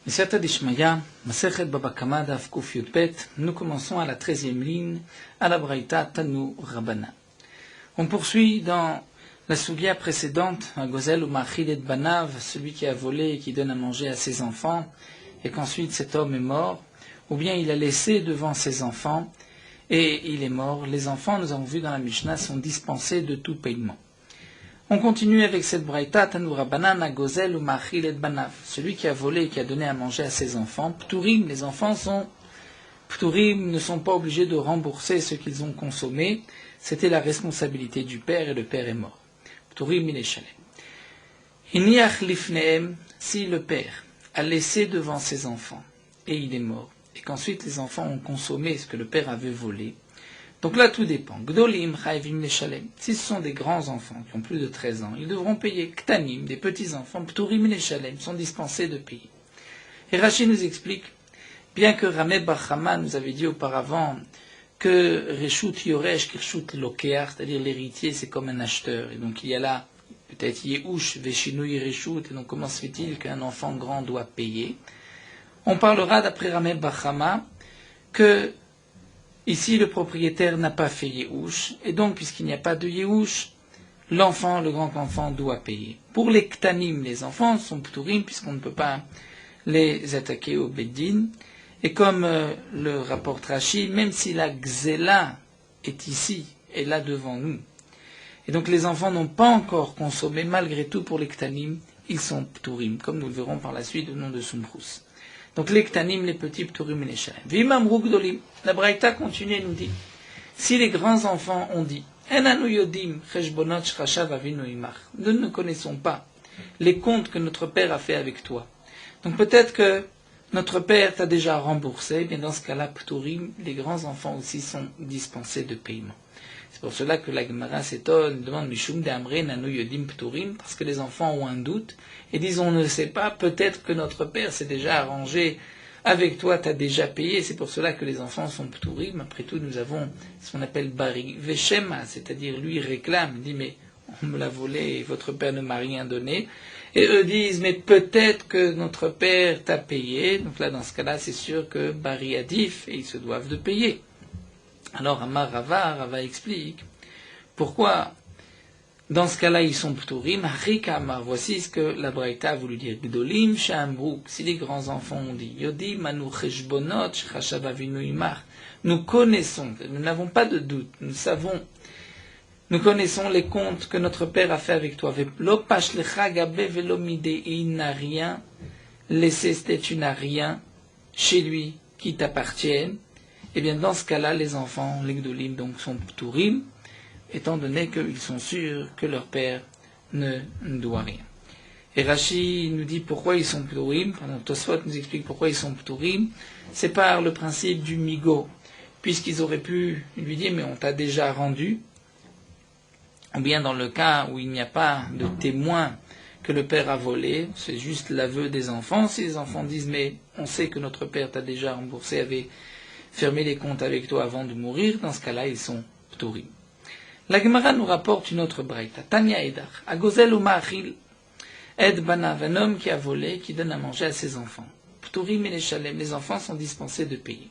Mesiyata Dishmaya, Masechet Baba Kama Daf Kuf Yudbet, nous commençons à la 13e ligne, à la Braïta Tanu Rabana. On poursuit dans la Sugia précédente, à Gozel ou Machilet Banav, celui qui a volé et qui donne à manger à ses enfants, et qu'ensuite cet homme est mort, ou bien il a laissé devant ses enfants, et il est mort. Les enfants, nous avons vu dans la Mishnah, sont dispensés de tout paiement. On continue avec cette braïta, Tanu Rabbanan, à Gozel ou Machilet Banav. Celui qui a volé et qui a donné à manger à ses enfants, Pturim, les enfants sont Pturim, ne sont pas obligés de rembourser ce qu'ils ont consommé. C'était la responsabilité du père et le père est mort. Pturim il est chalé. Hiniach lifneem, si le père a laissé devant ses enfants et il est mort, et qu'ensuite les enfants ont consommé ce que le père avait volé, donc là, tout dépend. Gdolim, chayvim, leshalem. Si ce sont des grands enfants qui ont plus de 13 ans, ils devront payer. Ktanim, des petits enfants, pturim, leshalem, sont dispensés de payer. Et Rashi nous explique, bien que Rameh Bachama nous avait dit auparavant que Reshut Yoresh, Kirshut Lokeach, c'est-à-dire l'héritier, c'est comme un acheteur. Et donc il y a là, peut-être Yehush, Veshinui Reshut, et donc comment se fait-il qu'un enfant grand doit payer? On parlera d'après Rameh Bachama que ici, le propriétaire n'a pas fait Yehush, et donc, puisqu'il n'y a pas de Yehush, l'enfant, le grand-enfant, doit payer. Pour les Ktanim, les enfants sont Pturim, puisqu'on ne peut pas les attaquer au Beddin, et comme le rapporte Rashi, même si la Gzela est ici, et là devant nous, et donc les enfants n'ont pas encore consommé, malgré tout, pour les Ktanim, ils sont Pturim, comme nous le verrons par la suite au nom de Sumbrous. Donc les Ktanim, les petits Pturim et les Shalem. Vimam Rugdolim. La Braïta continue et nous dit, si les grands enfants ont dit, Enanu Yodim, Cheshbonot Shchashav Avinu Imach, nous ne connaissons pas les comptes que notre père a fait avec toi. Donc peut-être que notre père t'a déjà remboursé, eh bien dans ce cas-là, Pturim, les grands enfants aussi sont dispensés de paiement. C'est pour cela que la Gemara s'étonne, demande Mishum de Amre Nanu Yodim Pturim, parce que les enfants ont un doute et disent on ne sait pas, peut-être que notre père s'est déjà arrangé avec toi, tu as déjà payé, c'est pour cela que les enfants sont Pturim. Après tout, nous avons ce qu'on appelle Bari Veshema, c'est-à-dire lui réclame, il dit mais on me l'a volé et votre père ne m'a rien donné. Et eux disent mais peut-être que notre père t'a payé, donc là dans ce cas-là c'est sûr que Bari Adif et ils se doivent de payer. Alors Amar Rava explique pourquoi dans ce cas-là ils sont Pturim, Harika Amar, voici ce que la Braïta a voulu dire. Gdolim Shambruk, si les grands enfants ont dit, Yodim Manu Cheshbonot Shchashav Avinu Imach, nous connaissons, nous n'avons pas de doute, nous connaissons les comptes que notre père a fait avec toi. Lopash lecha gabe velomide, et il n'a rien laissé, tu n'as rien chez lui qui t'appartienne. Eh bien, dans ce cas-là, les enfants, les Gdolim, donc, sont Pturim, étant donné qu'ils sont sûrs que leur père ne doit rien. Et Rashi nous dit pourquoi ils sont Pturim, Tosfot nous explique pourquoi ils sont Pturim, c'est par le principe du migo, puisqu'ils auraient pu lui dire, mais on t'a déjà rendu, ou bien dans le cas où il n'y a pas de témoin que le père a volé, c'est juste l'aveu des enfants, si les enfants disent, mais on sait que notre père t'a déjà remboursé, avait fermé les comptes avec toi avant de mourir, dans ce cas-là, ils sont Pturim. La Gemara nous rapporte une autre braïta. Tanya Edar, Agozel ou Ma'achil, Ed Banav, un homme qui a volé, qui donne à manger à ses enfants. Pturim et les Shalem, les enfants sont dispensés de payer.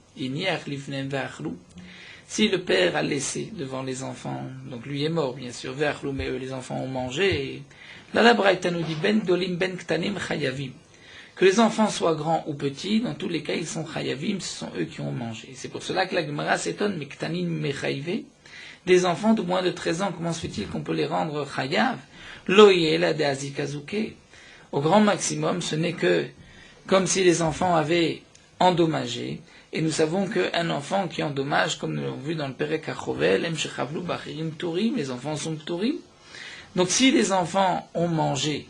Si le père a laissé devant les enfants, donc lui est mort bien sûr, Ve'achlou, mais eux les enfants ont mangé, et là la braïta nous dit Ben Dolim Ben Ktanim Chayavim. Que les enfants soient grands ou petits, dans tous les cas ils sont Chayavim, ce sont eux qui ont mangé. C'est pour cela que la Gemara s'étonne, mais Ktanim Mechayve, des enfants de moins de 13 ans, comment se fait-il qu'on peut les rendre chayav? Loyela de azikazuke. Au grand maximum, ce n'est que comme si les enfants avaient endommagé. Et nous savons qu'un enfant qui endommage, comme nous l'avons vu dans le Perek HaChovel, em shechavlu bachirim turim, les enfants sont turim. Donc si les enfants ont mangé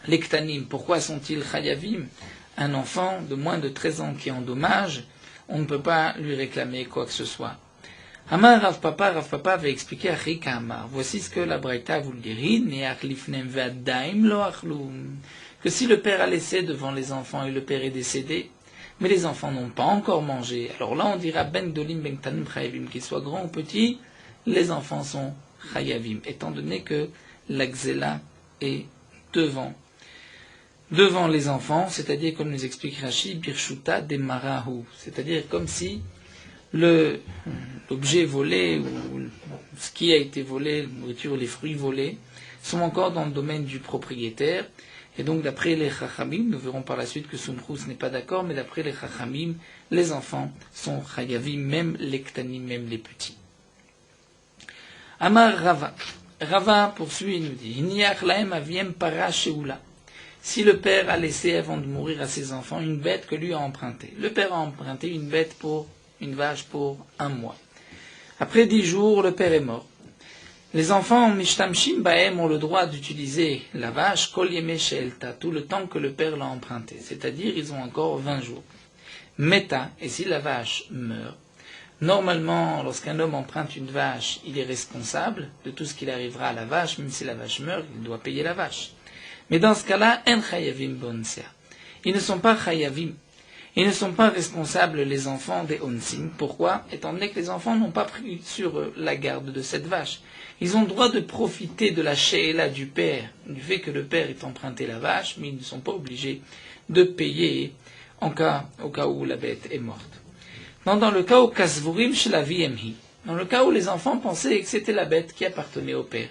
les ktanim, pourquoi sont-ils chayavim? Un enfant de moins de 13 ans qui endommage, on ne peut pas lui réclamer quoi que ce soit. Amar Rav Papa va expliquer à Rika Amar. Voici ce que la Braïta voulait dire. Que si le père a laissé devant les enfants et le père est décédé, mais les enfants n'ont pas encore mangé, alors là on dira Ben Dolim Ben Tanim Chayavim, qu'ils soient grands ou petits, les enfants sont Chayavim, étant donné que la Xéla est devant devant les enfants, c'est-à-dire comme nous explique Rashi, Birshuta de Marahu, c'est-à-dire comme si l'objet volé ou ce qui a été volé, la nourriture, les fruits volés, sont encore dans le domaine du propriétaire. Et donc d'après les Chachamim, nous verrons par la suite que Sumchus n'est pas d'accord, mais d'après les Chachamim, les enfants sont Chayavim, même les Ktanim, même les petits. Amar Rava. Rava poursuit et nous dit, Hiniach laem aviem para sheula. Si le père a laissé avant de mourir à ses enfants une bête que lui a empruntée. Le père a emprunté une vache pour 1 mois. Après 10 jours, le père est mort. Les enfants mishtamshim baem ont le droit d'utiliser la vache kol yemei she'elta, tout le temps que le père l'a empruntée, c'est-à-dire ils ont encore 20 jours. Meta, et si la vache meurt, normalement, lorsqu'un homme emprunte une vache, il est responsable de tout ce qu'il arrivera à la vache, même si la vache meurt, il doit payer la vache. Mais dans ce cas-là, en chayavim bonsia. Ils ne sont pas chayavim. Ils ne sont pas responsables, les enfants des onsim. Pourquoi? Étant donné que les enfants n'ont pas pris sur eux la garde de cette vache. Ils ont le droit de profiter de la she'ela du père, du fait que le père ait emprunté la vache, mais ils ne sont pas obligés de payer au cas où la bête est morte. Dans le cas où kasvurim shelavi emhi, dans le cas où les enfants pensaient que c'était la bête qui appartenait au père.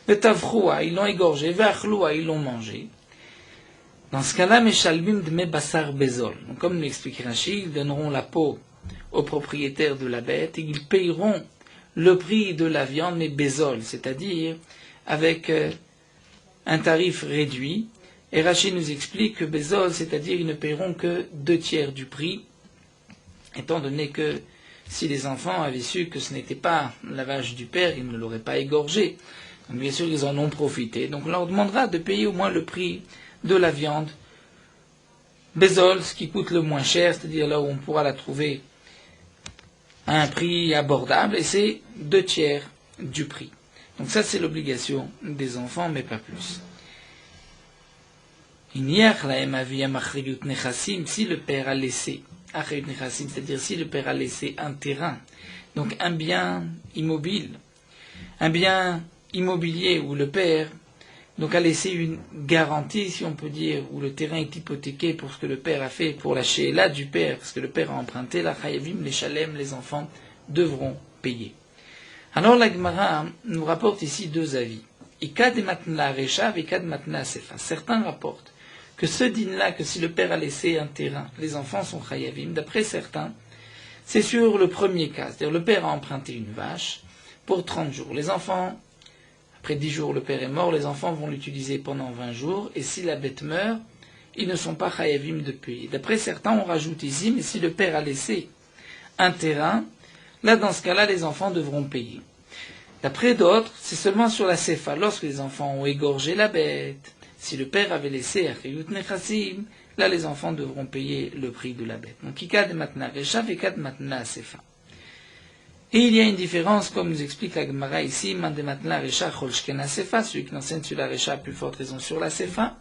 Le tavroua, ils l'ont égorgé, ve'achloua, ils l'ont mangé. Dans ce cas-là, meshalbim dme basar bezol. Donc, comme l'explique Rashi, ils donneront la peau au propriétaire de la bête et ils payeront le prix de la viande, mais bezol, c'est-à-dire avec un tarif réduit. Et Rashi nous explique que bezol, c'est-à-dire ils ne payeront que 2/3 du prix, étant donné que si les enfants avaient su que ce n'était pas la vache du père, ils ne l'auraient pas égorgé. Donc, bien sûr, ils en ont profité. Donc on leur demandera de payer au moins le prix de la viande bezol, ce qui coûte le moins cher, c'est-à-dire là où on pourra la trouver à un prix abordable, et c'est 2/3 du prix. Donc ça, c'est l'obligation des enfants, mais pas plus. Si le père a laissé, c'est-à-dire si le père a laissé un terrain, donc un bien immobile, un bien immobilier où le père donc a laissé une garantie, si on peut dire, où le terrain est hypothéqué pour ce que le père a fait, pour la she'ela du père, parce que le père a emprunté, la chayavim, les shalem, les enfants devront payer. Alors la Gemara nous rapporte ici 2 avis. Ikad matna reshav, ikad matna sefa. Certains rapportent que ce din-là, que si le père a laissé un terrain, les enfants sont chayavim. D'après certains, c'est sur le premier cas, c'est-à-dire le père a emprunté une vache pour 30 jours. Les enfants, après 10 jours, le père est mort, les enfants vont l'utiliser pendant 20 jours, et si la bête meurt, ils ne sont pas chayavim de payer. D'après certains, on rajoute ici, mais si le père a laissé un terrain, là, dans ce cas-là, les enfants devront payer. D'après d'autres, c'est seulement sur la sefa, lorsque les enfants ont égorgé la bête. Si le père avait laissé achayut nechassim, là, les enfants devront payer le prix de la bête. Donc, ikad matna reshav, ikad matna sefa. Et il y a une différence, comme nous explique la Gemara ici, Mandematna Recha Cholshkena Sefa, celui qui enseigne sur la Recha a plus forte raison sur la Sefa,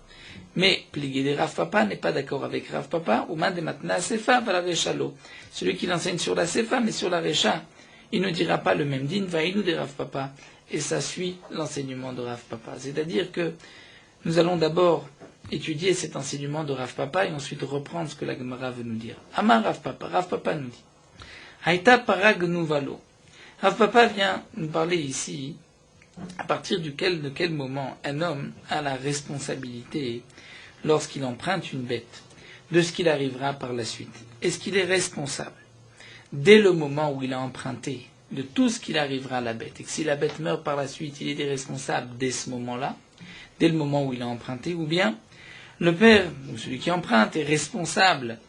mais Pligé de Rav Papa n'est pas d'accord avec Rav Papa, ou Mandematna Sefa va la Recha lo. Celui qui l'enseigne sur la Sefa, mais sur la Recha, il ne dira pas le même din, va nous de Rav Papa, et ça suit l'enseignement de Rav Papa. C'est-à-dire que nous allons d'abord étudier cet enseignement de Rav Papa et ensuite reprendre ce que la Gemara veut nous dire. Amar Rav Papa nous dit. Haïta parag nuvalo. Rav Papa vient nous parler ici à partir de quel moment un homme a la responsabilité lorsqu'il emprunte une bête de ce qu'il arrivera par la suite. Est-ce qu'il est responsable dès le moment où il a emprunté de tout ce qu'il arrivera à la bête, et que si la bête meurt par la suite, il est responsable dès ce moment-là, dès le moment où il a emprunté, ou bien le père, ou celui qui emprunte, est responsable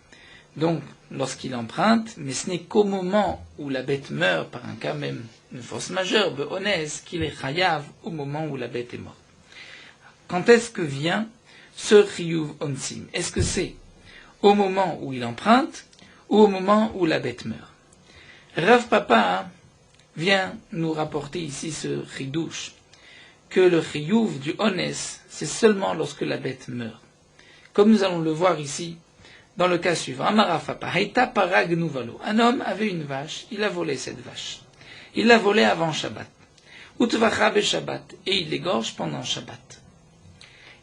donc lorsqu'il emprunte, mais ce n'est qu'au moment où la bête meurt, par un cas même, une force majeure, be'onès, qu'il est chayav au moment où la bête est morte. Quand est-ce que vient ce chiyuv onsim? Est-ce que c'est au moment où il emprunte ou au moment où la bête meurt? Rav Papa vient nous rapporter ici ce chidouche, que le chiyuv du onès, c'est seulement lorsque la bête meurt. Comme nous allons le voir ici, dans le cas suivant, un homme avait une vache, il a volé cette vache. Il l'a volée avant Shabbat. Utvacha Shabbat, et il l'égorge pendant Shabbat.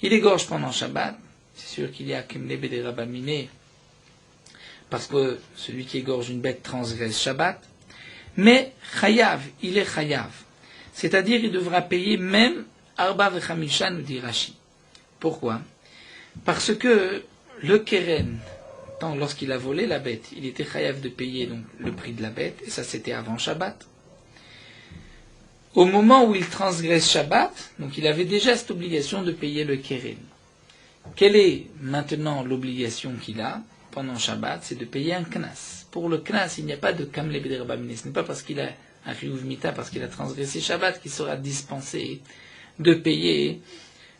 Il égorge pendant Shabbat, c'est sûr qu'il y a Kemle Bedera Bamine, parce que celui qui égorge une bête transgresse Shabbat, mais Chayav, il est Chayav. C'est-à-dire, il devra payer même Arba Vechamisha, nous dit Rashi. Pourquoi? Parce que le Keren, lorsqu'il a volé la bête, il était Chayav de payer donc le prix de la bête, et ça c'était avant Shabbat. Au moment où il transgresse Shabbat, donc il avait déjà cette obligation de payer le Keren. Quelle est maintenant l'obligation qu'il a pendant Shabbat? C'est de payer un Knas. Pour le Knas, il n'y a pas de Kamle Beder Bamine. Ce n'est pas parce qu'il a un Chiyuv Mita, parce qu'il a transgressé Shabbat, qu'il sera dispensé de payer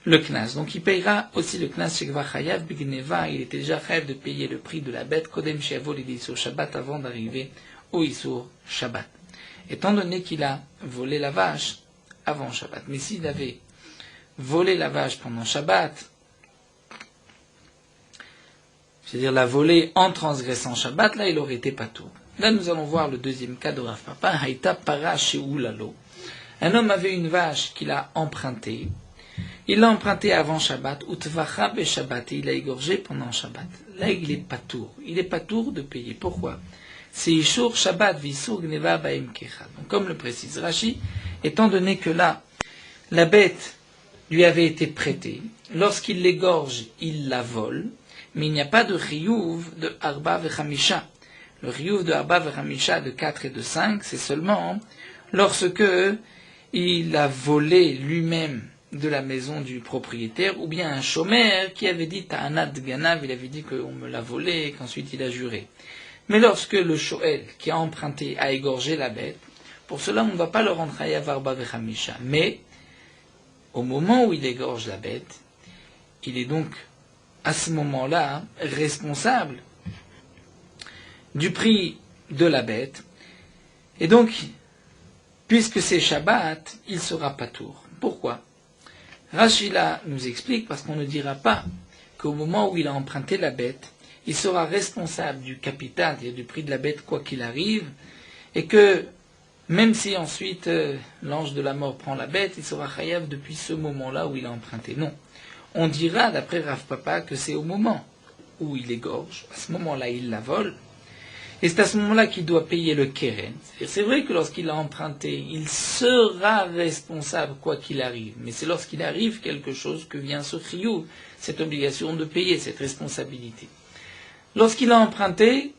le Knas. Donc il payera aussi le Knas Shekva Chayav Bigneva. Il était déjà Chayav de payer le prix de la bête Kodem Sheavo l'Isur Shabbat avant d'arriver au Isur Shabbat. Étant donné qu'il a volé la vache avant Shabbat. Mais s'il avait volé la vache pendant Shabbat, c'est-à-dire la voler en transgressant Shabbat, là il aurait été patour. Là nous allons voir le deuxième cas de Rav Papa, Haïta Para Sheulalo. Un homme avait une vache qu'il a empruntée. Il l'a empruntée avant Shabbat, Utvacha be Shabbat, et il l'a égorgée pendant Shabbat. Là il est patour. Il est patour de payer. Pourquoi? C'est Ishur Shabbat Visur Gneva Baim Kecha. Donc comme le précise Rashi, étant donné que là, la bête lui avait été prêtée, lorsqu'il l'égorge, il la vole, mais il n'y a pas de Riyuv de Arba Vechamisha. Le Riyuv de Arba Vechamisha de 4 et de 5, c'est seulement lorsque il a volé lui-même de la maison du propriétaire, ou bien un chômeur qui avait dit Ta'anat Ganav, il avait dit qu'on me l'a volé et qu'ensuite il a juré. Mais lorsque le Shoel qui a emprunté a égorgé la bête, pour cela on ne va pas le rendre Chayav Arba Vechamisha. Mais au moment où il égorge la bête, il est donc à ce moment-là responsable du prix de la bête. Et donc, puisque c'est Shabbat, il sera patour. Pourquoi? Rashi là nous explique, parce qu'on ne dira pas qu'au moment où il a emprunté la bête, il sera responsable du capital, c'est-à-dire du prix de la bête, quoi qu'il arrive, et que même si ensuite l'ange de la mort prend la bête, il sera chayav depuis ce moment-là où il a emprunté. Non. On dira, d'après Rav Papa, que c'est au moment où il égorge, à ce moment-là il la vole, et c'est à ce moment-là qu'il doit payer le keren. C'est vrai que lorsqu'il a emprunté, il sera responsable quoi qu'il arrive, mais c'est lorsqu'il arrive quelque chose que vient ce chiyuv, cette obligation de payer, cette responsabilité. Lorsqu'il a emprunté,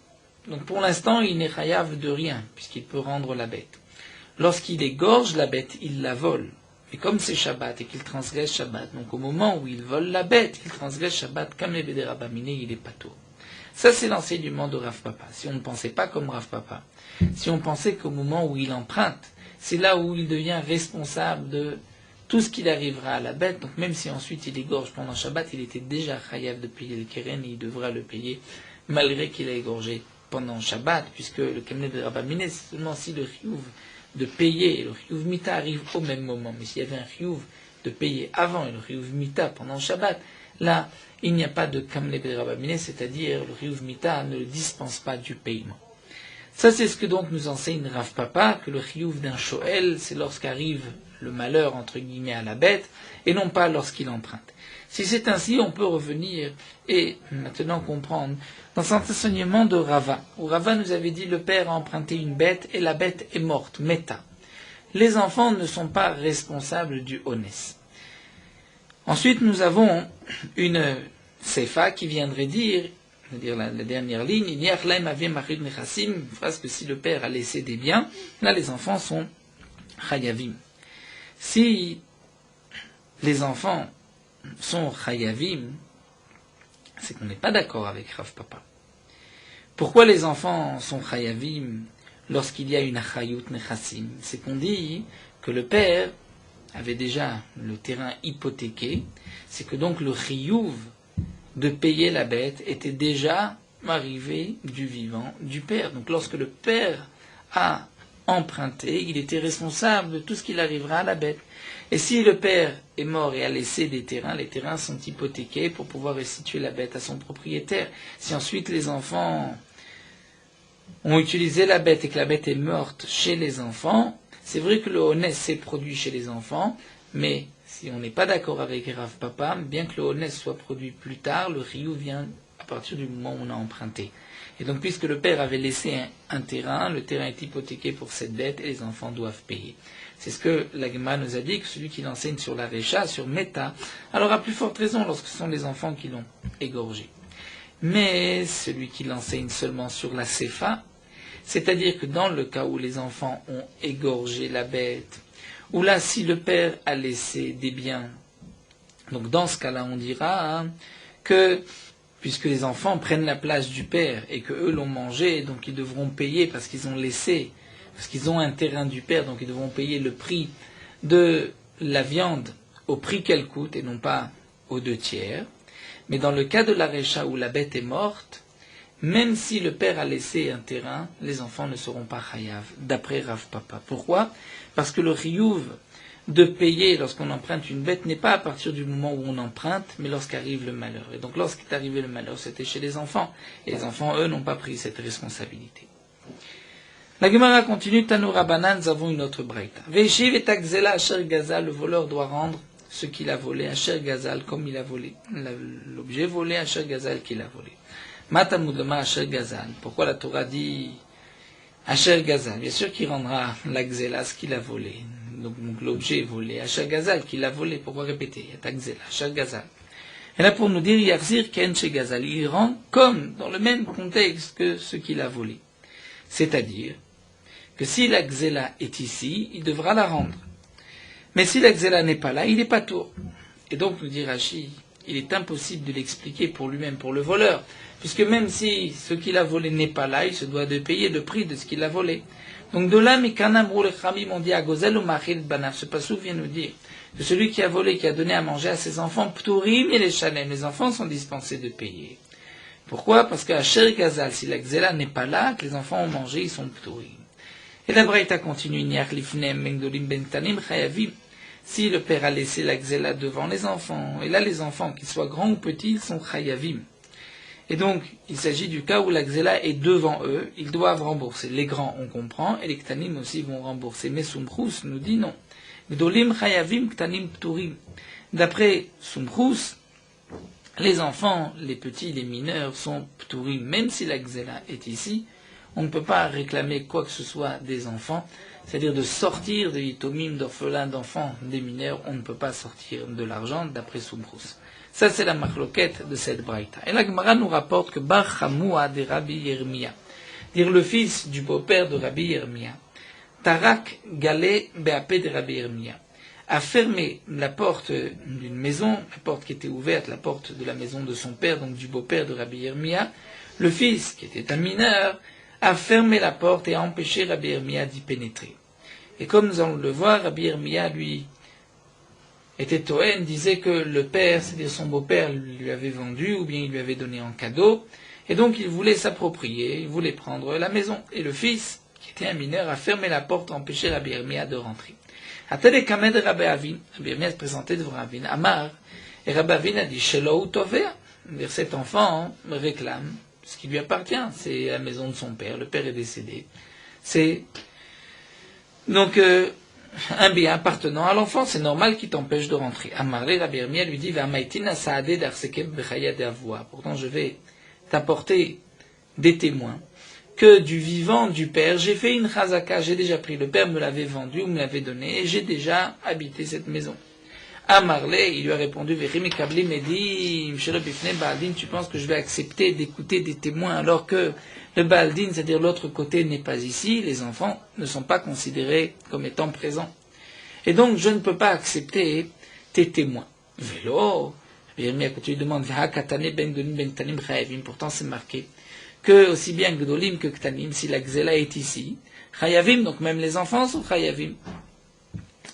donc pour l'instant il n'est chayav de rien, puisqu'il peut rendre la bête. Lorsqu'il égorge la bête, il la vole. Et comme c'est Shabbat et qu'il transgresse Shabbat, donc au moment où il vole la bête, il transgresse Shabbat, comme les Bedera Bamine, il est patour. Ça, c'est l'enseignement de Rav Papa. Si on ne pensait pas comme Rav Papa, si on pensait qu'au moment où il emprunte, c'est là où il devient responsable de tout ce qu'il arrivera à la bête, donc même si ensuite il égorge pendant Shabbat, il était déjà chayav de payer le keren et il devra le payer malgré qu'il a égorgé pendant Shabbat, puisque le Kamneh de Rabamine, c'est seulement si le chiyuv de payer et le chiyuv mita arrive au même moment. Mais s'il y avait un chiyuv de payer avant et le chiyuv mita pendant Shabbat, là, il n'y a pas de Kamneh de Rabamine, c'est-à-dire le chiyuv mita ne le dispense pas du paiement. Ça, c'est ce que donc nous enseigne Rav Papa, que le chiyuv d'un shoel, c'est lorsqu'arrive le malheur, entre guillemets, à la bête, et non pas lorsqu'il emprunte. Si c'est ainsi, on peut revenir et maintenant comprendre dans cet enseignement de Rava, où Rava nous avait dit le père a emprunté une bête et la bête est morte, meta. Les enfants ne sont pas responsables du honès. Ensuite, nous avons une sefa qui viendrait dire, c'est-à-dire la dernière ligne, une phrase que si le père a laissé des biens, là les enfants sont chayavim. Si les enfants sont chayavim, c'est qu'on n'est pas d'accord avec Rav Papa. Pourquoi les enfants sont chayavim lorsqu'il y a une achayut nechassim? C'est qu'on dit que le père avait déjà le terrain hypothéqué, c'est que donc le chiyuv de payer la bête était déjà arrivé du vivant du père. Donc lorsque le père a emprunté, il était responsable de tout ce qu'il arrivera à la bête. Et si le père est mort et a laissé des terrains, les terrains sont hypothéqués pour pouvoir restituer la bête à son propriétaire. Si ensuite les enfants ont utilisé la bête et que la bête est morte chez les enfants, c'est vrai que le honès s'est produit chez les enfants, mais si on n'est pas d'accord avec Rav Papa, bien que le Honès soit produit plus tard, le Riyou vient à partir du moment où on a emprunté. Et donc, puisque le père avait laissé un terrain, le terrain est hypothéqué pour cette dette et les enfants doivent payer. C'est ce que la Gemara nous a dit, que celui qui l'enseigne sur la Récha, sur Meta, alors à plus forte raison lorsque ce sont les enfants qui l'ont égorgé. Mais celui qui l'enseigne seulement sur la Sefa, c'est-à-dire que dans le cas où les enfants ont égorgé la bête, ou là, si le père a laissé des biens, donc dans ce cas-là, on dira que, puisque les enfants prennent la place du père et qu'eux l'ont mangé, donc ils devront payer parce qu'ils ont laissé, parce qu'ils ont un terrain du père, donc ils devront payer le prix de la viande au prix qu'elle coûte et non pas aux 2/3. Mais dans le cas de la Récha où la bête est morte, même si le père a laissé un terrain, les enfants ne seront pas chayav, d'après Rav Papa. Pourquoi? Parce que le riyuv de payer lorsqu'on emprunte une bête n'est pas à partir du moment où on emprunte, mais lorsqu'arrive le malheur. Et donc lorsqu'est arrivé le malheur, c'était chez les enfants. Et les enfants, eux, n'ont pas pris cette responsabilité. La Gemara continue, Tanu Rabbanan, nous avons une autre braïta. Veishiv et takzela asher gazal, le voleur doit rendre ce qu'il a volé, asher gazal, comme il a volé. L'objet volé, asher gazal, qu'il a volé. Matamudama asher gazal. Pourquoi la Torah dit asher gazal? Bien sûr qu'il rendra la gzela, ce qu'il a volé. Donc l'objet volé, asher gazal, qu'il a volé. Pourquoi répéter? Takzela, asher gazal. Et là pour nous dire, yarzir ken she gazal. Il rend comme dans le même contexte que ce qu'il a volé. C'est-à-dire que si la gzela est ici, il devra la rendre. Mais si la gzela n'est pas là, il n'est pas tour. Et donc, nous dit Rashi, il est impossible de l'expliquer pour lui-même, pour le voleur, puisque même si ce qu'il a volé n'est pas là, il se doit de payer le prix de ce qu'il a volé. Donc de là, Mikanam Roulechamim, on dit à Gozel ou Machil Banaf, ce passou vient nous dire que celui qui a volé, qui a donné à manger à ses enfants, Pturim et les Shalem, les enfants sont dispensés de payer. Pourquoi? Parce qu'à Sher Gazal, si la gzela n'est pas là, que les enfants ont mangé, ils sont Pturim. Et la Braïta continue, si le père a laissé la gzela devant les enfants, et là les enfants, qu'ils soient grands ou petits, ils sont chayavim. Et donc, il s'agit du cas où la gzela est devant eux, ils doivent rembourser. Les grands, on comprend, et les ktanim aussi vont rembourser. Mais Sumchrous nous dit non. Gdolim chayavim ktanim pturim. D'après Sumchrous, les enfants, les petits, les mineurs sont pturim, même si la gzela est ici. On ne peut pas réclamer quoi que ce soit des enfants, c'est-à-dire de sortir des yitomim, d'orphelins, d'enfants, des mineurs, on ne peut pas sortir de l'argent d'après Sumchrous. Ça, c'est la machloquette de cette braïta. Et la Gemara nous rapporte que Bar Chamoua de Rabbi Yirmia, dire le fils du beau-père de Rabbi Yirmia, Tarak Galé Beapé de Rabbi Yirmia, a fermé la porte d'une maison, la porte qui était ouverte, la porte de la maison de son père, donc du beau-père de Rabbi Yirmia. Le fils, qui était un mineur, a fermé la porte et a empêché Rabbi Yirmia d'y pénétrer. Et comme nous allons le voir, Rabbi Yirmia, lui, était Toen, disait que le père, c'est-à-dire son beau-père, lui avait vendu, ou bien il lui avait donné en cadeau, et donc il voulait s'approprier, il voulait prendre la maison. Et le fils, qui était un mineur, a fermé la porte, a empêché Rabbi Yirmia de rentrer. Atele Kamed Rabbi Avin, Rabbi Yirmia se présentait devant Avin, Amar, et Rabbi Avin a dit, Shelo Tovea, cet enfant me réclame ce qui lui appartient, c'est la maison de son père, le père est décédé. C'est donc un bien appartenant à l'enfant, c'est normal qu'il t'empêche de rentrer. Amarle, Rabbi Yirmia lui dit, pourtant je vais t'apporter des témoins que du vivant du père, j'ai fait une chazaka, j'ai déjà pris, le père me l'avait vendu ou me l'avait donné, et j'ai déjà habité cette maison. Amarle, il lui a répondu, tu penses que je vais accepter d'écouter des témoins alors que le Baaldin, c'est-à-dire l'autre côté, n'est pas ici, les enfants ne sont pas considérés comme étant présents. Et donc, je ne peux pas accepter tes témoins. Vélo, quand tu lui demandes, pourtant c'est marqué que aussi bien Gdolim que Ktanim, si la Gzela est ici, Chayavim, donc même les enfants sont Chayavim.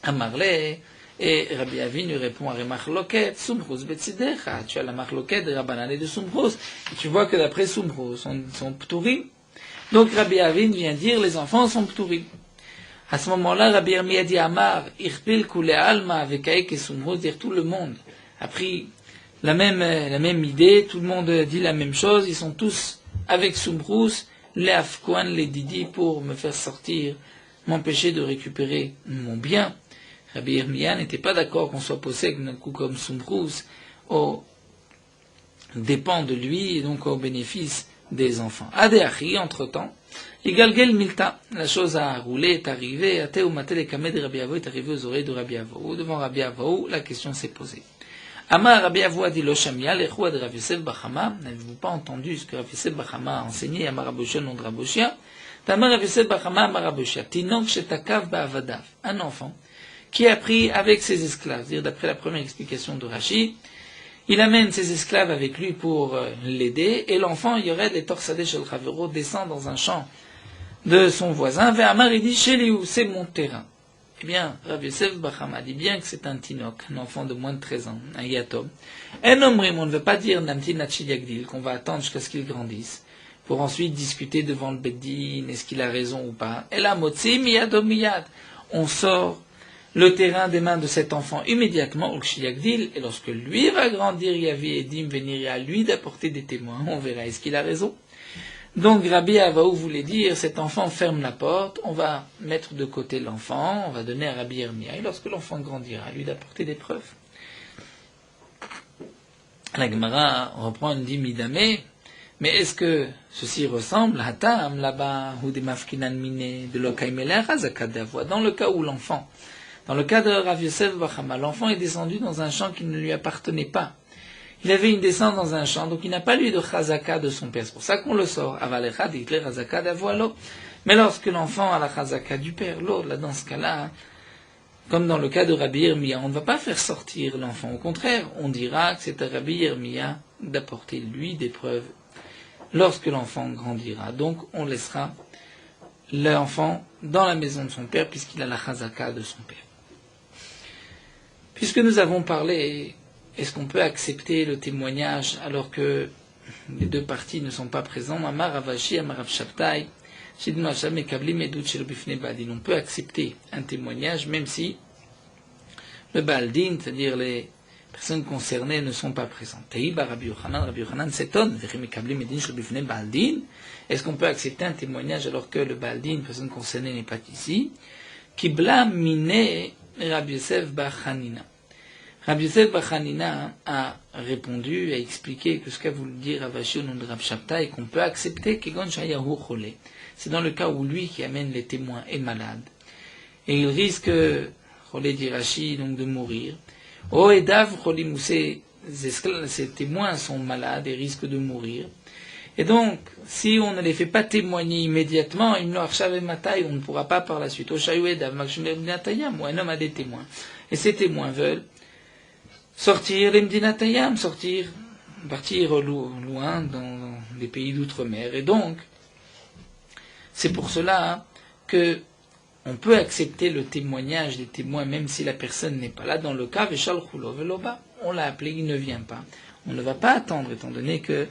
Amarle, et Rabbi Avin lui répond à Remachloket, Sumchrous Betzidecha, tu as la Machloket de Rabbanan et de Sumchrous, et tu vois que d'après Sumchrous, sont Pturim. Donc Rabbi Avin vient dire, les enfants sont Pturim. À ce moment-là, Rabbi Yirmia dit Amar, Irpil Kule Alma avec Aïk et Sumchrous, dire tout le monde a pris la même idée, tout le monde dit la même chose, ils sont tous avec Sumchrous, les Afkouan, les Didi, pour me faire sortir, m'empêcher de récupérer mon bien. Rabbi Yirmiyah n'était pas d'accord qu'on soit possède d'un coup comme Sumbrous au dépend de lui et donc au bénéfice des enfants. Adéachi, entre-temps, Igalgel Milta, la chose a roulé, est arrivée, Ate ou Matel et Kamed de Rabbi Avo est arrivé aux oreilles de Rabbi Avo. Devant Rabbi Avo, la question s'est posée. Amar Rabbi Avo a dit Loshamia, l'Echou de Rabbi Yosef Bachama, n'avez-vous pas entendu ce que Rabbi Yosef Bachama a enseigné à Maraboshia, nom de Raboshia? Tamar Rabbi Yosef Bachama à Maraboshia, Tinok Shetakav Ba'avadav, un enfant qui a pris avec ses esclaves, c'est-à-dire d'après la première explication de Rashi, il amène ses esclaves avec lui pour l'aider, et l'enfant, Yored, les torsadés shel Chavero, descend dans un champ de son voisin, vers Amar, il dit, chez Léou, c'est mon terrain. Eh bien, Rabbi Yosef Bachama dit bien que c'est un Tinok, un enfant de moins de 13 ans, un Yatom. Un omrim, on ne veut pas dire Namti Natchi Yagdil, qu'on va attendre jusqu'à ce qu'il grandisse, pour ensuite discuter devant le Beddin, est-ce qu'il a raison ou pas. Et là, Motsi, Miyad Miyad, on sort le terrain des mains de cet enfant immédiatement au Kshiyagdil, et lorsque lui va grandir, Yavi Edim venir à lui d'apporter des témoins, on verra est-ce qu'il a raison. Donc Rabbi Avaou voulait dire, cet enfant ferme la porte, on va mettre de côté l'enfant, on va donner à Rabbi Yirmiyah, et lorsque l'enfant grandira, à lui d'apporter des preuves. La Gemara reprend une dimidame, mais est-ce que ceci ressemble à Tam là-bas, ou des mafkinan miné de l'Okaimela Razakadavoa, dans le cas où l'enfant, dans le cas de Rav Yosef Bachama, l'enfant est descendu dans un champ qui ne lui appartenait pas. Il avait une descente dans un champ, donc il n'a pas eu de chazaka de son père. C'est pour ça qu'on le sort. Avalecha ditle chazaka d'avoilo. Mais lorsque l'enfant a la chazaka du père, l'autre, là, dans ce cas-là, comme dans le cas de Rabbi Yirmiyah, on ne va pas faire sortir l'enfant. Au contraire, on dira que c'est à Rabbi Yirmiyah d'apporter lui des preuves lorsque l'enfant grandira. Donc on laissera l'enfant dans la maison de son père puisqu'il a la chazaka de son père. Puisque nous avons parlé, est-ce qu'on peut accepter le témoignage alors que les deux parties ne sont pas présents? Amar Ravashi, Amar Rav Shabtai, on peut accepter un témoignage même si le Baaldin, c'est-à-dire les personnes concernées, ne sont pas présentes. Rabbi Yochanan s'étonne, est-ce qu'on peut accepter un témoignage alors que le Baaldin, personne concernée, n'est pas ici? Kibla mine Rabbi Yosef bar Chanina. Rabbi Yosef bar Chanina a répondu, a expliqué que ce qu'a voulu dire Ravashi au nom de Rav Shabtai, qu'on peut accepter Kegon Shayahu Chole. C'est dans le cas où lui qui amène les témoins est malade. Et il risque, Chole dit Rashi, donc de mourir. Oh Edav Cholim, ces témoins sont malades et risquent de mourir. Et donc, si on ne les fait pas témoigner immédiatement, on ne pourra pas par la suite. Ou un homme a des témoins. Et ces témoins veulent sortir les Mdinatayam, partir loin dans des pays d'outre-mer. Et donc, c'est pour cela que on peut accepter le témoignage des témoins même si la personne n'est pas là. Dans le cas, Veshal Chulo Veloba, on l'a appelé, il ne vient pas. On ne va pas attendre, étant donné que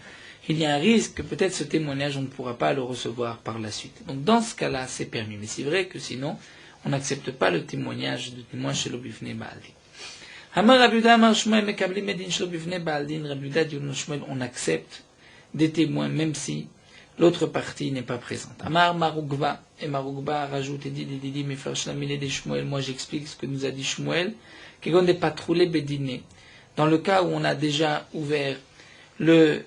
il y a un risque que peut-être ce témoignage, on ne pourra pas le recevoir par la suite. Donc dans ce cas-là, c'est permis. Mais c'est vrai que sinon, on n'accepte pas le témoignage de témoin chez l'Obifne Baaldin. Amar Rabuda Amar Shmuel Mekabli Medin chez l'Obifne Baaldin. Rabuda dit Shmuel, on accepte des témoins même si l'autre partie n'est pas présente. Amar Marugva, et Marugva rajoute et dit Mefar Shlamile de Shmuel. Moi j'explique ce que nous a dit Shmuel. Kegon des patrouilles bédiné. Dans le cas où on a déjà ouvert le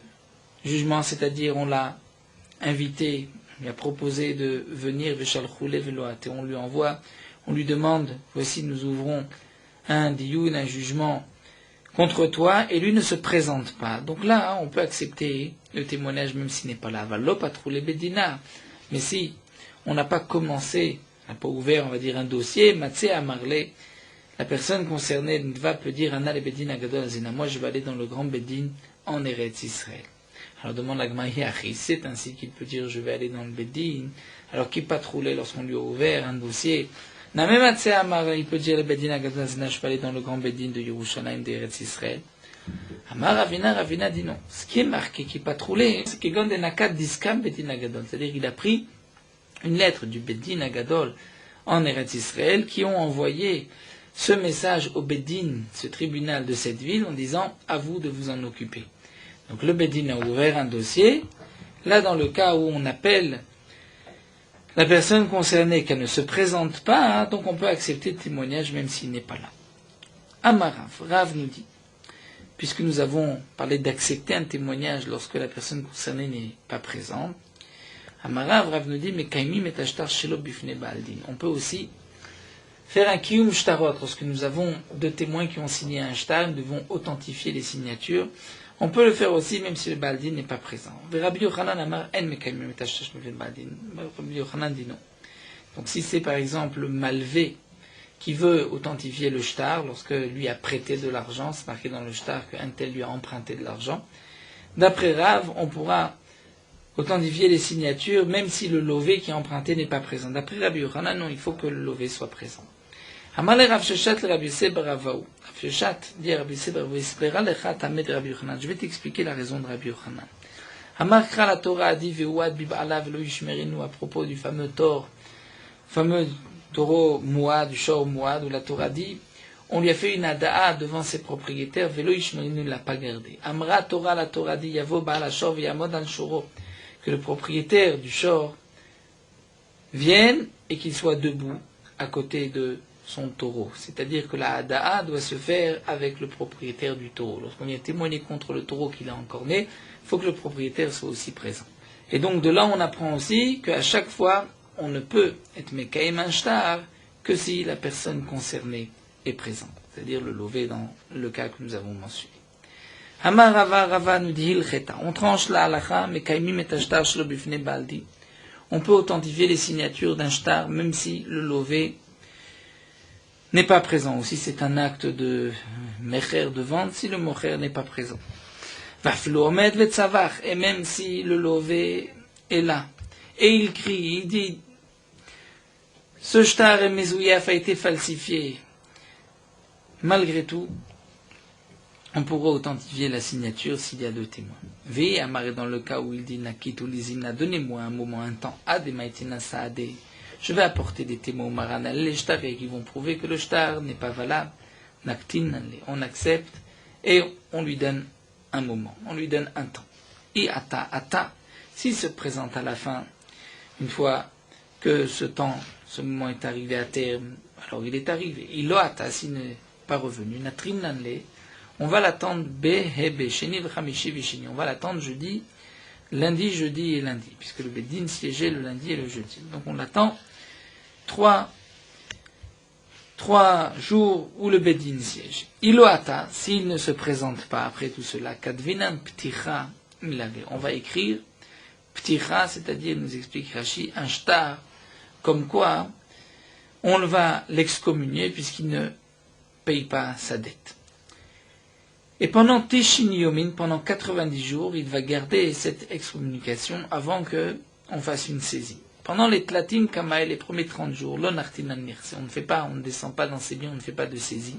jugement, c'est-à-dire on l'a invité, il a proposé de venir, et on lui envoie, on lui demande, voici nous ouvrons un diyun, un jugement contre toi, et lui ne se présente pas. Donc là, on peut accepter le témoignage même s'il n'est pas là. Mais si on n'a pas commencé, on n'a pas ouvert, on va dire, un dossier, Matsé Amarle, la personne concernée peut dire, Anna le Bedin Agadol Azina, moi je vais aller dans le grand Bedin en Eretz Israël. Alors demande la Gmaïachi, c'est ainsi qu'il peut dire je vais aller dans le Bedin, alors qu'il patrouillait lorsqu'on lui a ouvert un dossier. Il peut dire le Bedin Agadazina, je vais aller dans le grand Bedin de Yerushalayim d'Eretz Israël. Amar Ravina dit non. Ce qui est marqué, qui patrouillait, c'est qu'il y a Nakat Diskam Bedin Agadol, c'est-à-dire qu'il a pris une lettre du Bedin Agadol en Eretz Israël qui ont envoyé ce message au Bedin, ce tribunal de cette ville, en disant à vous de vous en occuper. Donc le Bedin a ouvert un dossier. Là, dans le cas où on appelle la personne concernée qu'elle ne se présente pas, donc on peut accepter le témoignage même s'il n'est pas là. Amarav, Rav nous dit, puisque nous avons parlé d'accepter un témoignage lorsque la personne concernée n'est pas présente, Amarav, Rav nous dit, mais kaimim et ashtar shelo bifne baldin. On peut aussi faire un kiyum shtarot. Lorsque nous avons deux témoins qui ont signé un shtar, nous devons authentifier les signatures. On peut le faire aussi même si le baldin n'est pas présent. Rabbi Yochanan amar en mekaimim et ashtar shelo bifne baldin. Rabbi Yochanan dit non. Donc si c'est par exemple le malvé qui veut authentifier le shtar, lorsque lui a prêté de l'argent, c'est marqué dans le shtar qu'un tel lui a emprunté de l'argent, d'après Rav, on pourra authentifier les signatures, même si le lové qui a emprunté n'est pas présent. D'après Rabbi Yochanan, non, il faut que le lové soit présent. Amale Rav Sheshat le Rabbi Yosef bar Ravaou. Rav Sheshat dit à Rabbi Yosef bar Ravaou, Isplera lecha tamed Rabbi Yochanan. Je vais t'expliquer la raison de Rabbi Yochanan. Amar Kra la Torah a dit Veuad bib'ala velo yishmerinu à propos du fameux taureau Mouad, du shor Mouad, où la Torah dit on lui a fait une ada'a devant ses propriétaires, velo yishmerinu ne l'a pas gardé. Amra Torah, la Torah dit Yavo ba'al hashor v'yamod al shoro, que le propriétaire du shor vienne et qu'il soit debout à côté de son taureau. C'est-à-dire que la hada'a doit se faire avec le propriétaire du taureau. Lorsqu'on vient témoigner contre le taureau qu'il a encore né, il faut que le propriétaire soit aussi présent. Et donc de là on apprend aussi qu'à chaque fois on ne peut être mekaim un shtar que si la personne concernée est présente. C'est-à-dire le lové dans le cas que nous avons mentionné. Amar Rava, Rava nous dit Hilcheta. On tranche la halacha, mais kaimim et ashtar shelo bifne baldi. On peut authentifier les signatures d'un shtar, même si le lové n'est pas présent. Aussi, c'est un acte de mecher, de vente, si le mocher n'est pas présent. Vaflo omed vetzavach. Et même si le lové est là, et il crie, il dit, ce shtar et mezouyaf a été falsifié. Malgré tout, on pourra authentifier la signature s'il y a deux témoins. Veillez à marrer dans le cas où il dit Nakit ou Lizimna, donnez-moi un moment, un temps, Ademaitina Saade. Je vais apporter des témoins au Maranal, les shtar, qui vont prouver que le shtar n'est pas valable. Naktin, on accepte, et on lui donne un moment, on lui donne un temps. I ata, s'il se présente à la fin, une fois que ce moment est arrivé à terme, alors il est arrivé. Il ata, s'il n'est pas revenu, Natrin nanle, on va l'attendre on va l'attendre lundi, jeudi et lundi, puisque le Beddin siégeait le lundi et le jeudi. Donc on l'attend 3 jours où le Beddin siège. Iloata, s'il ne se présente pas après tout cela, kadvinan pticha milave. On va écrire pticha, c'est-à-dire, nous explique Rashi, un shtar, comme quoi on va l'excommunier puisqu'il ne paye pas sa dette. Et pendant Teshin Yomin, pendant 90 jours, il va garder cette excommunication avant qu'on fasse une saisie. Pendant les Tlatim Kamael, les premiers 30 jours, l'onartinan nirse, on ne descend pas dans ses biens, on ne fait pas de saisie.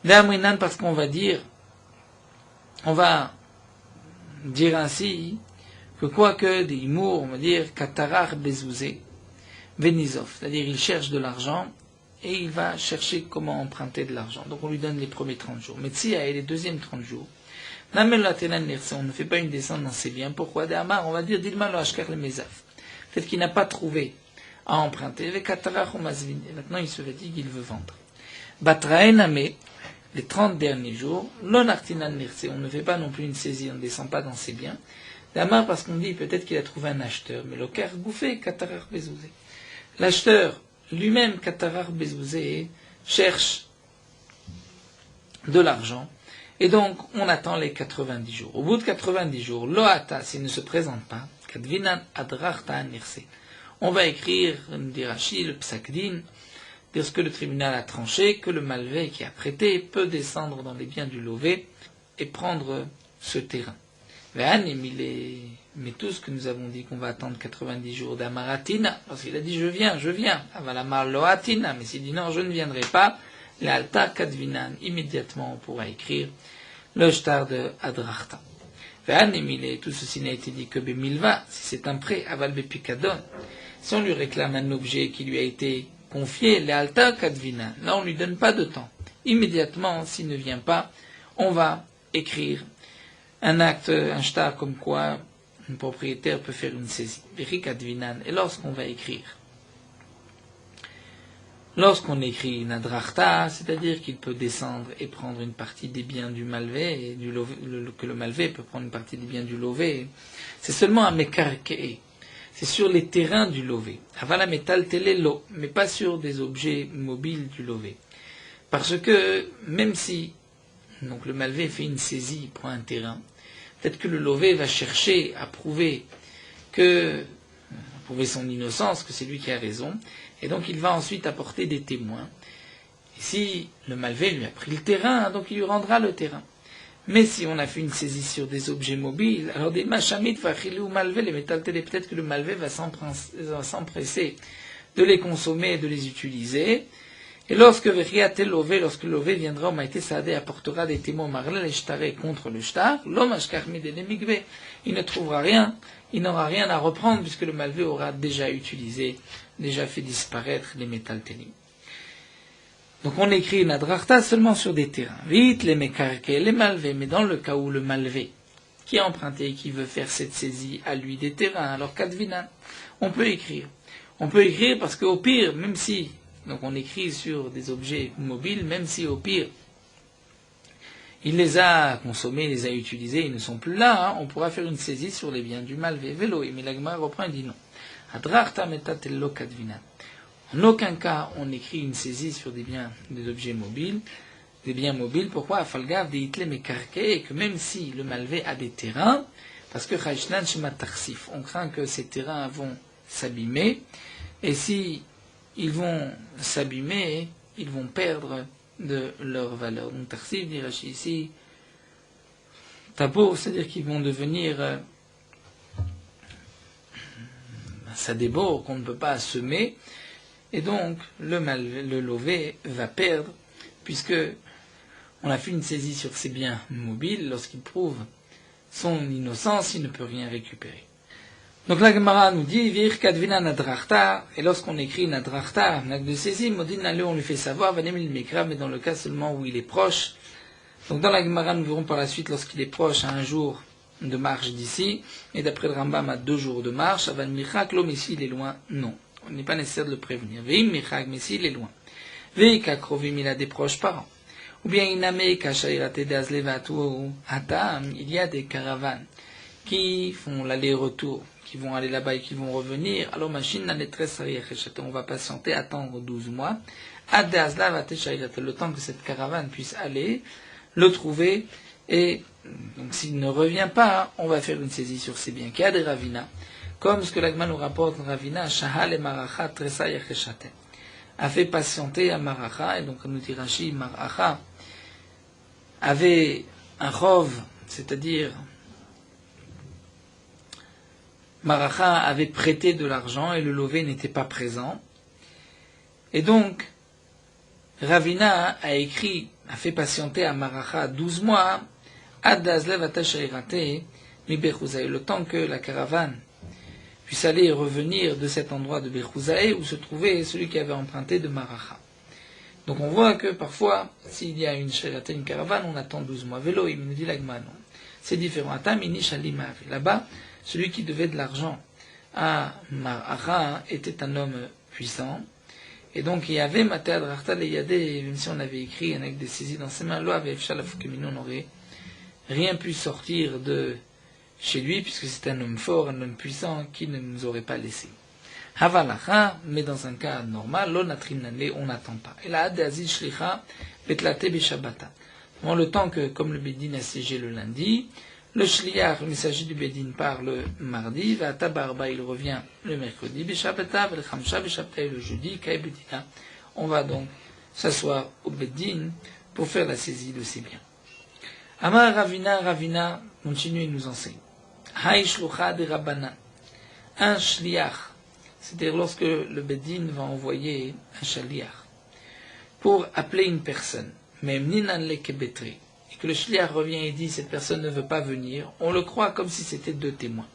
D'Amrinan, parce qu'on va dire ainsi, que quoique des imours, on va dire, Katarar Bezouzé, Venizov, c'est-à-dire il cherche de l'argent, et il va chercher comment emprunter de l'argent. Donc on lui donne les premiers 30 jours. Mais si et les deuxièmes 30 jours, on ne fait pas une descente dans ses biens. Pourquoi d'Amar, on va dire, Dilma lo ashkar le mezaf. Peut-être qu'il n'a pas trouvé à emprunter. Et maintenant il se dit qu'il veut vendre. Batraename, les 30 derniers jours, l'onartinan nirse, on ne fait pas non plus une saisie, on ne descend pas dans ses biens. D'Amar, parce qu'on dit peut-être qu'il a trouvé un acheteur. Mais le car bouffé, katarar bezouzé. L'acheteur, lui-même, Katarar Bezouzé, cherche de l'argent, et donc on attend les 90 jours. Au bout de 90 jours, Loata, s'il ne se présente pas, Kadvinan Adrachta Nirse, on va écrire, dit Rashi, le Psakdin, dire ce que le tribunal a tranché, que le malvé qui a prêté peut descendre dans les biens du lové et prendre ce terrain. Mais tout ce que nous avons dit qu'on va attendre 90 jours d'Amaratina, parce qu'il a dit je viens, Avalamar Loatina, mais s'il dit non, je ne viendrai pas, l'Alta Kadvinan, immédiatement on pourra écrire le shtar de Adrachta. Tout ceci n'a été dit que Bemilva, si c'est un prêt, Aval Bepikadon, si on lui réclame un objet qui lui a été confié, l'Alta Kadvinan, là on ne lui donne pas de temps. Immédiatement, s'il ne vient pas, on va écrire un acte, un shtar comme quoi un propriétaire peut faire une saisie. Et lorsqu'on va écrire, lorsqu'on écrit une adrachta, c'est-à-dire qu'il peut descendre et prendre une partie des biens du malvé, que le malvé peut prendre une partie des biens du lové, c'est seulement un mekarkei. C'est sur les terrains du lové. Avala metal telelo, mais pas sur des objets mobiles du lové. Parce que, même si donc le malvé fait une saisie, il prend un terrain, peut-être que le lové va chercher à prouver son innocence, que c'est lui qui a raison, et donc il va ensuite apporter des témoins. Et si le malvé lui a pris le terrain, donc il lui rendra le terrain. Mais si on a fait une saisie sur des objets mobiles, alors des machamit fachilou malvé, les métal télé, peut-être que le malvé va s'empresser de les consommer et de les utiliser. Et lorsque le lové viendra au Maïté Saadé, apportera des témoins marlel et shtaré contre le shtar, l'homme ashkarmid et nemigvé, il ne trouvera rien, il n'aura rien à reprendre puisque le malvé aura déjà utilisé, déjà fait disparaître les métal télim. Donc on écrit une adrachta seulement sur des terrains. Vite les mekarke, les malvés, mais dans le cas où le malvé, qui a emprunté et qui veut faire cette saisie à lui des terrains, alors kadvina, on peut écrire. On peut écrire parce qu'au pire, même si, donc on écrit sur des objets mobiles, même si au pire, il les a consommés, il les a utilisés, ils ne sont plus là, on pourra faire une saisie sur les biens du malvé. Vélo, mais la Gemara reprend et dit non. Adrachta metatello kadvina. En aucun cas, on écrit une saisie sur des objets mobiles, des biens mobiles. Pourquoi? Afalgav de hitle mekarke, et que même si le malvé a des terrains, parce que chayshnan shema tarsif, on craint que ces terrains vont s'abîmer, et si ils vont s'abîmer, ils vont perdre de leur valeur. Donc tarsif, dit Rashi ici, tabo, c'est-à-dire qu'ils vont devenir sadebo, qu'on ne peut pas semer. Et donc, le lové va perdre, puisque on a fait une saisie sur ses biens mobiles, lorsqu'il prouve son innocence, il ne peut rien récupérer. Donc la Gemara nous dit, Vir kadvina nadrachta, et lorsqu'on écrit nadrachta, un acte de saisie, modin alé, on lui fait savoir, vanemil mikra, mais dans le cas seulement où il est proche. Donc dans la Gemara, nous verrons par la suite, lorsqu'il est proche, à un jour de marche d'ici, et d'après le Rambam, à 2 jours de marche, avan michak, l'homme ici, il est loin, non. Il n'est pas nécessaire de le prévenir. Veim michag, mais s'il est loin. Veika krovim, il a des proches parents. Ou bien iname kashairate de azlevatu hatam, il y a des caravanes qui font l'aller-retour, qui vont aller là-bas et qui vont revenir. Alors machine n'a très on va patienter, attendre 12 mois. Ad azlavate shairate, le temps que cette caravane puisse aller, le trouver, et donc s'il ne revient pas, on va faire une saisie sur ses biens. Qu'il y a des ravina. Comme ce que l'Agma nous rapporte, Ravina, Shahal et Maracha, Tresa Yacheshate, a fait patienter à Maracha, et donc, nous dit Rashi, Maracha avait un chov, c'est-à-dire, Maracha avait prêté de l'argent et le lové n'était pas présent. Et donc, Ravina a fait patienter à Maracha 12 mois, Ad Azlev Atashairate, Mibechuzaï, le temps que la caravane puisse aller et revenir de cet endroit de Bechouzaï où se trouvait celui qui avait emprunté de Maracha. Donc on voit que parfois, s'il y a une caravane, on attend 12 mois. Vélo, il me dit l'Agma, non. C'est différent. Là-bas, celui qui devait de l'argent à Maracha était un homme puissant. Et donc il y avait Matéad Rachta Leyadé, même si on avait écrit avec des saisies dans ses mains, on n'aurait rien pu sortir de chez lui, puisque c'est un homme fort, un homme puissant, qui ne nous aurait pas laissé. Havalacha, mais dans un cas normal, lo natrinale, on n'attend pas. Et là, Aziz Shlicha, betlate beshabata. Bon, le temps que, comme le Bédine a siégé le lundi, le Shliach, le messager du Bédine, part le mardi, va à Tabarba, il revient le mercredi, beshabata, vel chamsha, beshabata, le jeudi, kaibedina. On va donc s'asseoir au Bédine pour faire la saisie de ses biens. Amar Ravina, continue et nous enseigne. Haïshlucha de Rabbana, un shliach, c'est-à-dire lorsque le Bédine va envoyer un shliach pour appeler une personne, même ninan le kebetri, et que le shliach revient et dit cette personne ne veut pas venir, on le croit comme si c'était 2 témoins.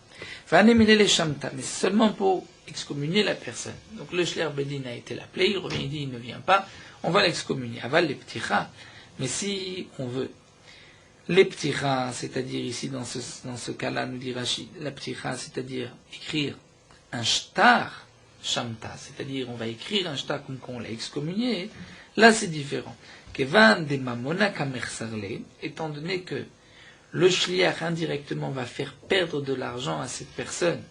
Vanemele le shamta, mais c'est seulement pour excommunier la personne. Donc le shliach Bédine a été appelé, il revient et dit il ne vient pas, on va l'excommunier. Aval le pticha, mais si on veut les ptira, c'est-à-dire ici dans ce cas-là, nous dit Rashi, la ptira, c'est-à-dire écrire un shtar, shamta, c'est-à-dire on va écrire un shtar comme qu'on l'a excommunié, là c'est différent. Kevan de mamona kamersarle, étant donné que le shliach indirectement va faire perdre de l'argent à cette personne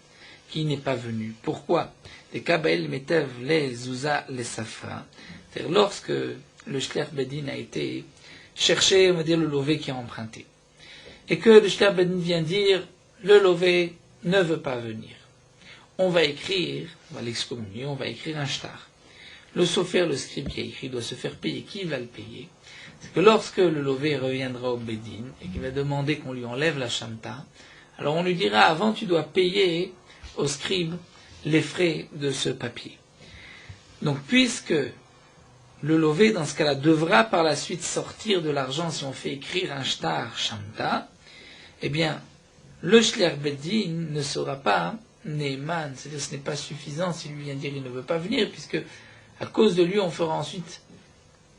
qui n'est pas venue. Pourquoi? Les kabael metev les zouza les safra, c'est-à-dire lorsque le shliach bedin a été chercher, on va dire, le lové qui a emprunté. Et que le shliach bedin vient dire, le lové ne veut pas venir. On va écrire, on va l'excommunier, on va écrire un shtar. Le sofer, le scribe qui a écrit, doit se faire payer. Qui va le payer? C'est que lorsque le lové reviendra au bedin et qu'il va demander qu'on lui enlève la shamta, alors on lui dira, avant tu dois payer au scribe les frais de ce papier. Donc puisque le lové, dans ce cas-là, devra par la suite sortir de l'argent si on fait écrire un shtar shamta, eh bien, le shliach bedin ne sera pas neeman, c'est-à-dire ce n'est pas suffisant s'il lui vient dire il ne veut pas venir, puisque à cause de lui, on fera ensuite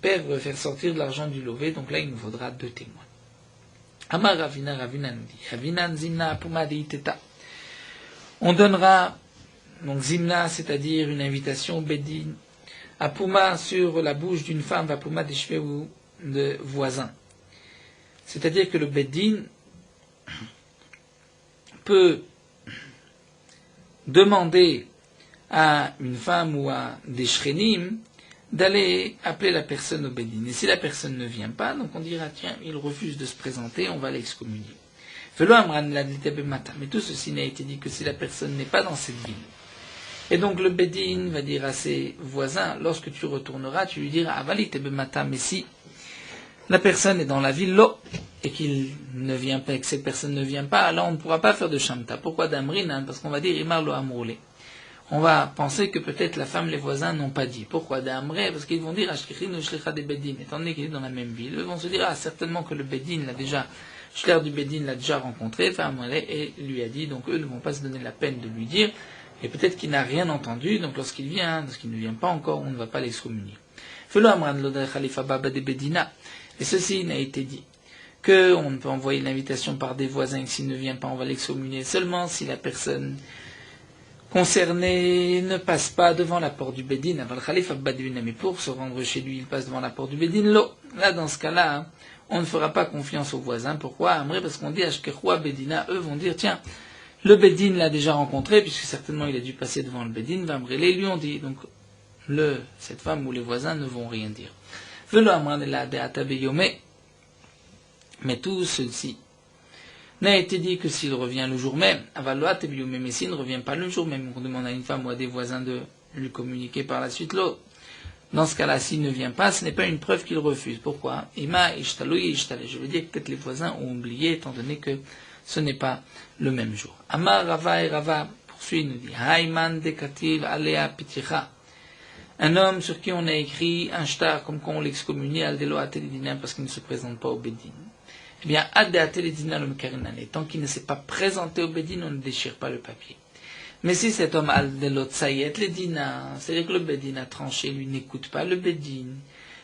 faire sortir de l'argent du lové, donc là, il nous faudra 2 témoins. Amar Ravina, Ravina nous dit, Ravinan zimna apuma deiteta. On donnera, donc zimna, c'est-à-dire une invitation au bedin, apuma sur la bouche d'une femme, apuma des cheveux ou de voisins. C'est-à-dire que le bedin peut demander à une femme ou à des shrenim d'aller appeler la personne au bedin. Et si la personne ne vient pas, donc on dira, tiens, il refuse de se présenter, on va l'excommunier. Mais tout ceci n'a été dit que si la personne n'est pas dans cette ville. Et donc le bedin va dire à ses voisins, lorsque tu retourneras, tu lui diras, avali tebemata, mais si la personne est dans la ville, là, et qu'il ne vient pas, et que cette personne ne vient pas, alors on ne pourra pas faire de shamta. Pourquoi d'amrin? Parce qu'on va dire, imar lo amroulé. On va penser que peut-être la femme, les voisins n'ont pas dit. Pourquoi d'amré? Parce qu'ils vont dire, ashkichin ou shlicha des bedin, étant donné qu'il est dans la même ville. Eux vont se dire, ah, certainement que le bedin l'a déjà, shliach du bedin l'a déjà rencontré, et lui a dit, donc eux ne vont pas se donner la peine de lui dire, et peut-être qu'il n'a rien entendu, donc lorsqu'il ne vient pas encore, on ne va pas l'excommunier. Et ceci n'a été dit qu'on ne peut envoyer l'invitation par des voisins, et s'il ne vient pas, on va l'excommunier seulement si la personne concernée ne passe pas devant la porte du bedin. Mais pour se rendre chez lui, il passe devant la porte du bedin. Là, dans ce cas-là, on ne fera pas confiance aux voisins. Pourquoi? Parce qu'on dit Ashkechua Bedina, eux vont dire, tiens, le bedin l'a déjà rencontré, puisque certainement il a dû passer devant le bedin, Vambrele lui ont dit. Donc, cette femme ou les voisins ne vont rien dire. Mais tout ceci n'a été dit que s'il revient le jour même, mais s'il ne revient pas le jour même, on demande à une femme ou à des voisins de lui communiquer par la suite l'autre. Dans ce cas-là, s'il ne vient pas, ce n'est pas une preuve qu'il refuse. Pourquoi? Je veux dire que peut-être les voisins ont oublié, étant donné que ce n'est pas le même jour. Amar Rava et Rava poursuit, nous dit, Haïman dekativ alea piticha. Un homme sur qui on a écrit un shtar, comme quand on l'excommunie, aldelo atelidina, parce qu'il ne se présente pas au bedin. Eh bien, ad atelidina le mekarinane. Tant qu'il ne s'est pas présenté au bedin, on ne déchire pas le papier. Mais si cet homme aldelo tsayet ledina, c'est-à-dire que le bedin a tranché, lui n'écoute pas le bedin,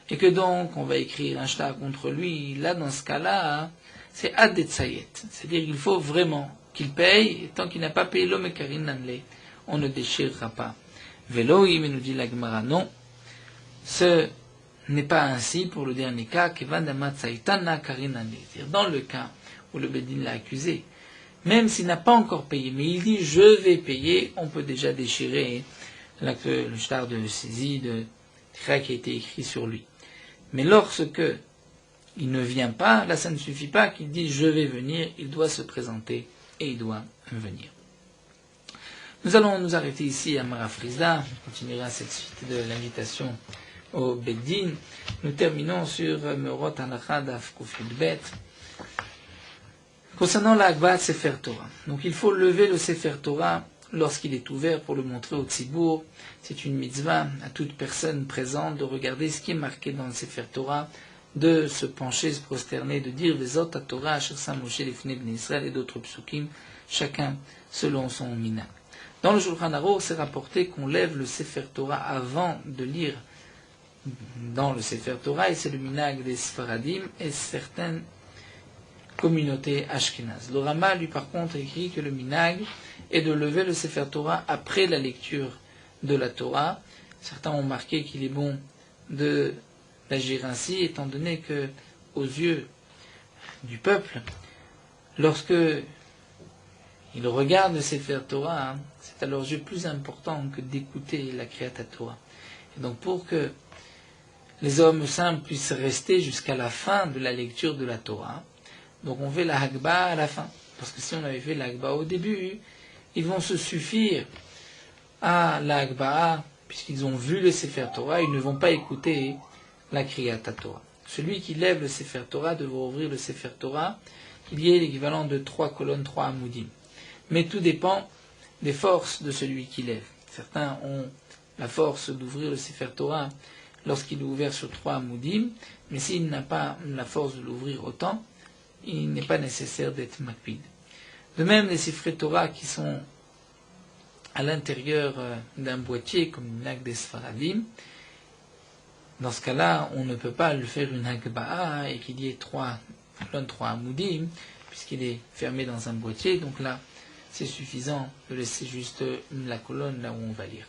et que donc on va écrire un shtar contre lui, là, dans ce cas-là, c'est ad tsayet. C'est-à-dire qu'il faut vraiment qu'il paye, et tant qu'il n'a pas payé le mekarinane, on ne déchirera pas. Veloï, mais nous dit la Gemara, non, ce n'est pas ainsi pour le dernier cas, c'est-à-dire dans le cas où le bedin l'a accusé, même s'il n'a pas encore payé, mais il dit je vais payer, on peut déjà déchirer le shtar de saisie de Tira qui a été écrit sur lui. Mais lorsque il ne vient pas, là ça ne suffit pas qu'il dise je vais venir, il doit se présenter et il doit venir. Nous allons nous arrêter ici à Marafrizda, on continuera cette suite de l'invitation au Beddin. Nous terminons sur Meorot Halacha Daf Kuf Bet. Concernant l'Agbat Sefer Torah. Donc il faut lever le Sefer Torah lorsqu'il est ouvert pour le montrer au Tzibour. C'est une mitzvah à toute personne présente de regarder ce qui est marqué dans le Sefer Torah, de se pencher, se prosterner, de dire Vezot à Torah, Asher Moshe Lefnei Bnei Israël et d'autres psukim, chacun selon son mina. Dans le Shulchan Aruch, c'est rapporté qu'on lève le Sefer Torah avant de lire dans le Sefer Torah, et c'est le minag des Sfaradim, et certains communauté ashkénaze. Le Rama, lui, par contre, écrit que le minhag est de lever le Sefer Torah après la lecture de la Torah. Certains ont marqué qu'il est bon d'agir ainsi, étant donné que, aux yeux du peuple, lorsque ils regardent le Sefer Torah, c'est à leurs yeux plus important que d'écouter la Kriyat Torah. Et donc pour que les hommes simples puissent rester jusqu'à la fin de la lecture de la Torah, donc on fait la Hagba à la fin. Parce que si on avait fait la Hagba au début, ils vont se suffire à la Hagba, puisqu'ils ont vu le Sefer Torah, ils ne vont pas écouter la Kriyat Torah. Celui qui lève le Sefer Torah devra ouvrir le Sefer Torah, qu'il y ait l'équivalent de 3 colonnes, 3 amoudim. Mais tout dépend des forces de celui qui lève. Certains ont la force d'ouvrir le Sefer Torah lorsqu'il est ouvert sur 3 amoudim, mais s'il n'a pas la force de l'ouvrir autant, il n'est pas nécessaire d'être makpid. De même, les Sifrei Torah qui sont à l'intérieur d'un boîtier, comme une Hag des Sfaradim, dans ce cas-là, on ne peut pas le faire une Hagba'a et qu'il y ait 3 amoudim, puisqu'il est fermé dans un boîtier. Donc là, c'est suffisant de laisser juste la colonne là où on va lire.